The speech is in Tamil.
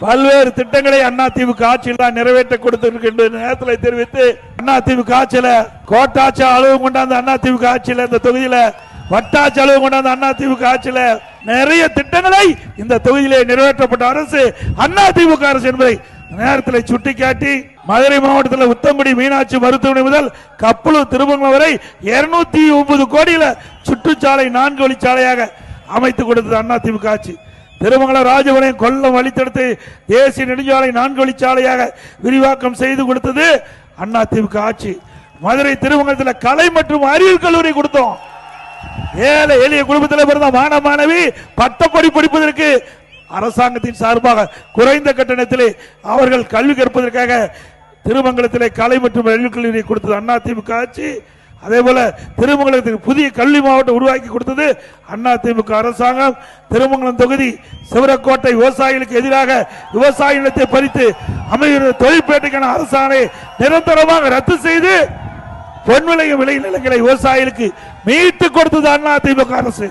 பல்வேறு திட்டங்களை அதிமுக ஆட்சியில் தான் நிறைவேற்ற கொடுத்திருக்கின்ற நேரத்தில் தெரிவித்து அதிமுக ஆட்சியில கோட்டாட்சி அளவு கொண்டாந்த அதிமுக ஆட்சியில இந்த தொகுதியில வட்டாட்சி அளவு கொண்டாந்த அதிமுக ஆட்சியில நிறைய திட்டங்களை இந்த தொகுதியிலே நிறைவேற்றப்பட்ட அரசு அதிமுக அரசு என்பதை நேரத்தில் சுட்டிக்காட்டி மதுரை மாவட்டத்தில் உத்தங்குடி மீனாட்சி மருத்துவமனை முதல் கப்பலூர் திருமங்கலம் வரை 209 கோடியில சுற்றுச்சாலை 4 வழிச்சாலையாக அமைத்துக் கொடுத்தது அதிமுக ஆட்சி. திருமங்கலம் ராஜபாளையம் கொல்லம் வழித்தடத்தை தேசிய நெடுஞ்சாலை 4 வழிச்சாலையாக விரிவாக்கம் செய்து கொடுத்தது அதிமுக ஆட்சி. மதுரை திருமங்கலத்தில் கலை மற்றும் அறிவியல் கல்லூரி கொடுத்தோம். ஏழை எளிய குடும்பத்தில் பிறந்த மாணவ மாணவி பட்டப்படி படிப்பதற்கு அரசாங்கத்தின் சார்பாக குறைந்த கட்டணத்திலே அவர்கள் கல்வி கற்பதற்காக திருமங்கலத்திலே கலை மற்றும் அறிவியல் கல்லூரியை கொடுத்தது அதிமுக ஆட்சி. அதே போல திருமங்கலத்துக்கு புதிய கல்வி மாவட்டம் உருவாக்கி கொடுத்தது அதிமுக அரசாங்கம். திருமங்கலம் தொகுதி சிவரக்கோட்டை விவசாயிகளுக்கு எதிராக விவசாய நிலத்தை பறித்து அமைகிற தொழிற்பேட்டைக்கான அரசாணை நிரந்தரமாக ரத்து செய்து பொன்விளையும் விளை நிலங்களை விவசாயிகளுக்கு மீட்டு கொடுத்தது அதிமுக அரசு.